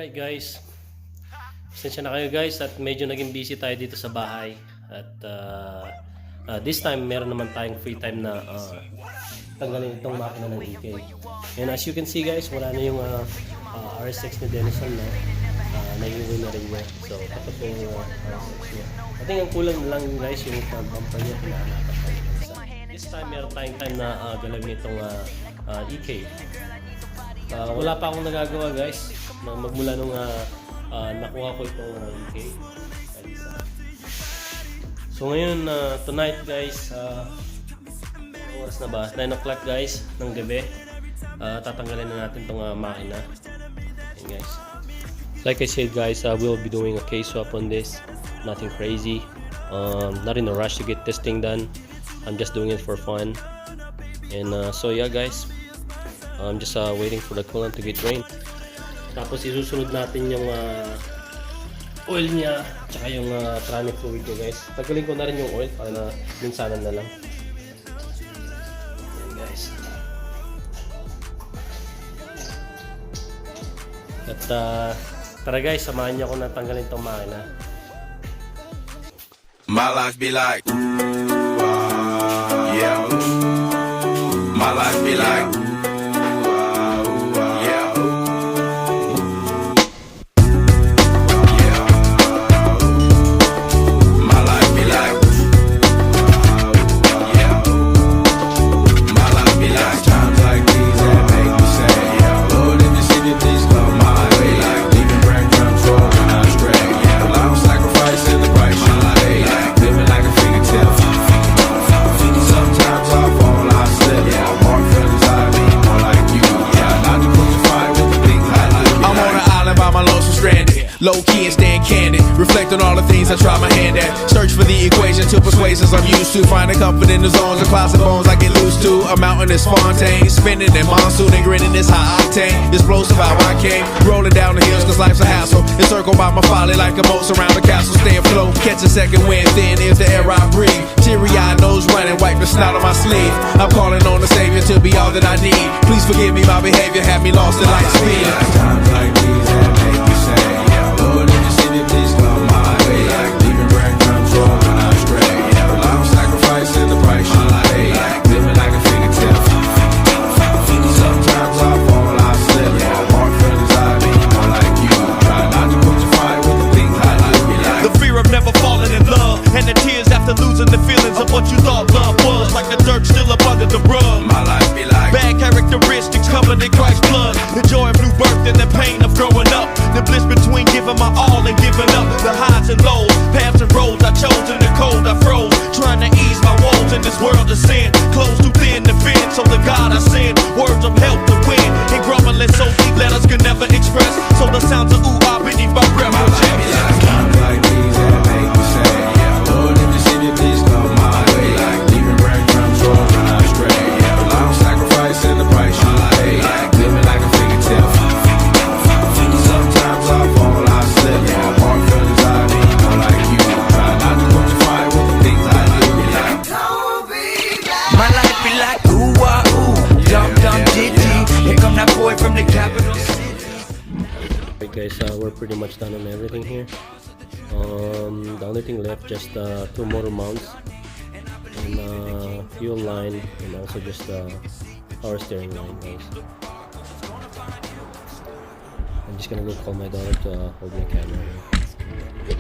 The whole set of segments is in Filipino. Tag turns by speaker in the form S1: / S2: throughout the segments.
S1: Alright guys, pasensya na kayo guys at medyo naging busy tayo dito sa bahay. At this time meron naman tayong free time na tanggalin itong makina ng EK. And as you can see guys, wala na yung R6 ni Denison na naiiwi na rin niya. So tapos yung R6 niya. I think ang kulang lang guys yung bumper niya, pinahanapan tayo. This time meron tayong time na galawin itong EK. Wala pa akong nagagawa guys magmula nung nakuha ko itong EK. So ngayon tonight guys, oras na ba? 9 o'clock guys ng gabi. Tatanggalin na natin itong makina. And guys, like I said guys, we'll be doing a case swap on this. Nothing crazy, not in a rush to get this thing done. I'm just doing it for fun. And so yeah guys, I'm just waiting for the coolant to get drained. Tapos isusunod natin yung oil niya tsaka yung tronic fluid niya guys. Tanggalin ko na rin yung oil para na minsanan na lang. Ayan guys. At tara guys, samahan niyo ako na tanggalin itong makina.
S2: My life be like, yeah. My life be like, low key and stand candid. Reflect on all the things I try my hand at. Search for the equation to persuasions I'm used to. Finding comfort in the zones of closet bones I get loose to. A mountain is Fontaine, spinning in monsoon and grinning is high octane. Explosive how I came, rolling down the hills cause life's a hassle. Encircled by my folly like a moat around the castle. Stay afloat, catch a second wind, thin is the air I breathe. Teary-eyed, nose running, wipe the snot on my sleeve. I'm calling on the Savior to be all that I need. Please forgive me, my behavior had me lost in light speed. Times like these that make me say, Lord, if you see me, please come my way. Like leaving bread control when I stray. Yeah, I'm sacrificing the price you pay. Like living like a fingertip. Sometimes I fall, I slip. Yeah, more feelings I be more like you. Try not to put your fire with the things I like.
S3: The fear of never falling in love, and the tears after losing the feelings of what you thought love was. Like the dirt still up under the rug.
S2: My life be like
S3: bad characteristics covered in Christ's blood. The joy of new birth and the pain of growing up. The bliss between giving my all and giving up. The highs and lows, paths and roads I chose in the cold I froze. Trying to ease my woes in this world of sin. Close too thin to fit, so the God I send words of help to win. And grumbling so deep letters can never express. So the sounds of ooh ah beneath my breath will check.
S2: Times like these that make me say, yeah, Lord, if you see me, please come my way. Like leaving bread control when I stray. Yeah, I'm sacrificing the price you pay. Like living like a fingertip. Sometimes I fall, I slip. Yeah, more feelings I be more like you. Try not to put your fire with the things I do. Like,
S4: my life be like ooh ah ooh, dum dum diddy. Here come that boy from the capital city.
S1: Alright guys, we're pretty much done on everything here. The only thing left just 2 motor mounts and fuel line and also just power steering line guys. I'm just gonna go call my daughter to hold my camera here.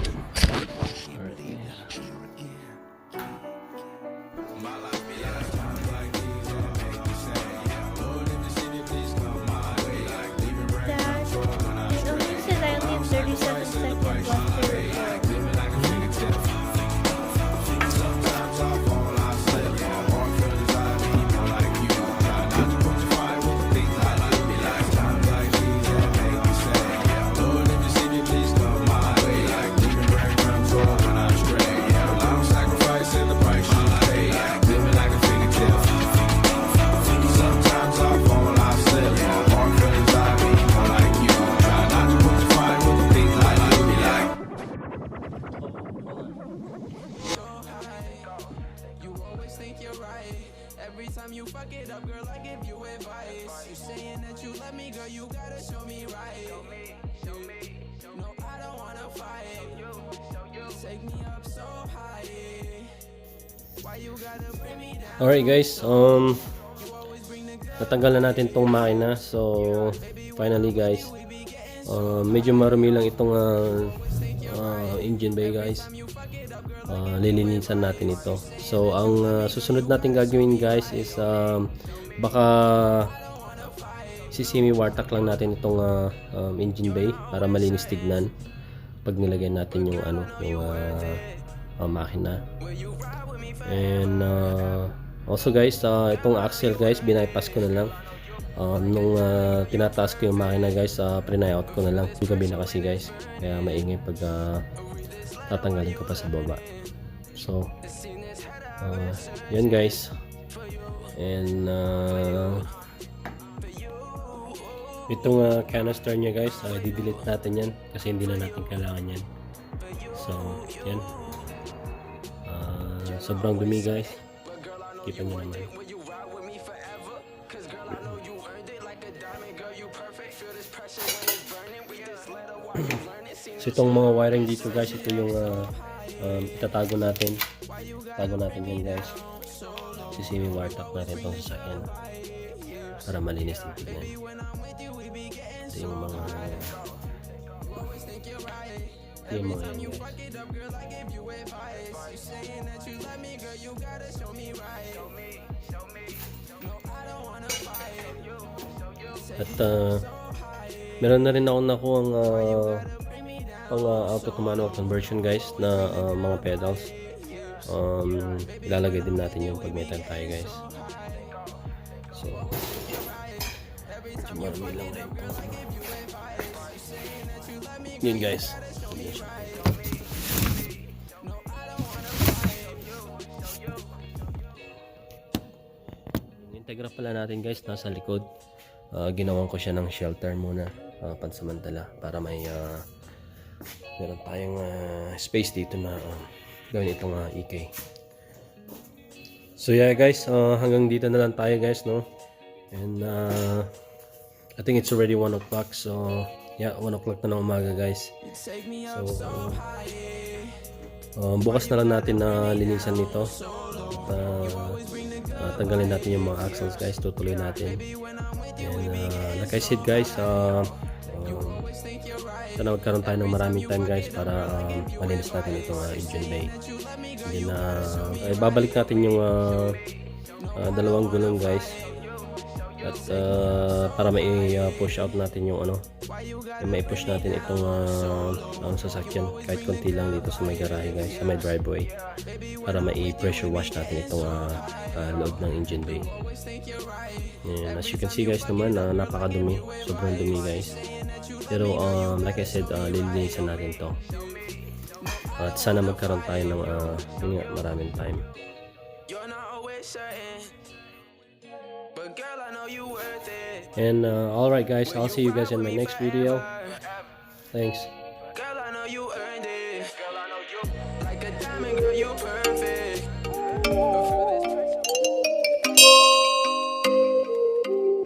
S1: Alright guys.
S5: Dad, it only says I only have 37 seconds left to record.
S2: living fuck it up, girl, I give you advice. You saying that you love me, girl, you gotta show me right. No, I don't wanna fight. Take me up so high. Why you gotta bring me down?
S1: Alright guys, natanggal na natin tong makina. So finally guys, medyo marumi lang itong engine bay guys. Lilinisan natin ito. So ang susunod natin gagawin guys is baka sisimi-wartak lang natin itong engine bay para malinis tignan pag nilagay natin yung makina. And also guys, itong axle guys, binaypass ko na lang. Nung tinataas ko yung makina guys, pre-out ko na lang. Yung gabi na kasi guys, kaya maingay pag tatanggalin ko pa sa baba. So yan guys. And itong canister nya guys, i-delete natin yan kasi hindi na natin kailangan yan. So yan, sobrang dumi guys, kita nyo naman. So itong mga wiring dito guys, ito yung itatago natin. Tago natin yan guys. Sisimi-wartak natin itong sasakyan para malinis din tignan. Ito yung mga yan guys. At meron na rin ako nakuha ang auto to manual conversion guys na mga pedals. Ilalagay din natin yung pag may time tayo guys. So marami lang na yun guys. Integra pala natin guys, nasa likod. Ginawan ko siya ng shelter muna, pansamantala, para may meron tayong space dito na gawin itong EK. So yeah guys, hanggang dito na lang tayo guys, no? And I think it's already 1 o'clock. So yeah, 1 o'clock na ng umaga guys. So bukas na lang natin na linisan nito. At tanggalin natin yung mga axles guys, tutuloy natin. And like I said guys, sana magkaroon tayo ng maraming time guys para malinis natin itong engine bay. And then babalik natin yung dalawang gulong guys, at para mai-push out natin yung mai-push natin itong ang sasakyan kahit konti lang dito sa may garahe guys, sa may driveway, para mai-pressure wash natin itong loob ng engine bay. And as you can see guys naman, napakadumi, sobrang dumi guys. Pero like I said, lilinisan natin to. At sana magkaroon tayo ng maraming time. And alright guys, I'll see you guys in my next video. Thanks.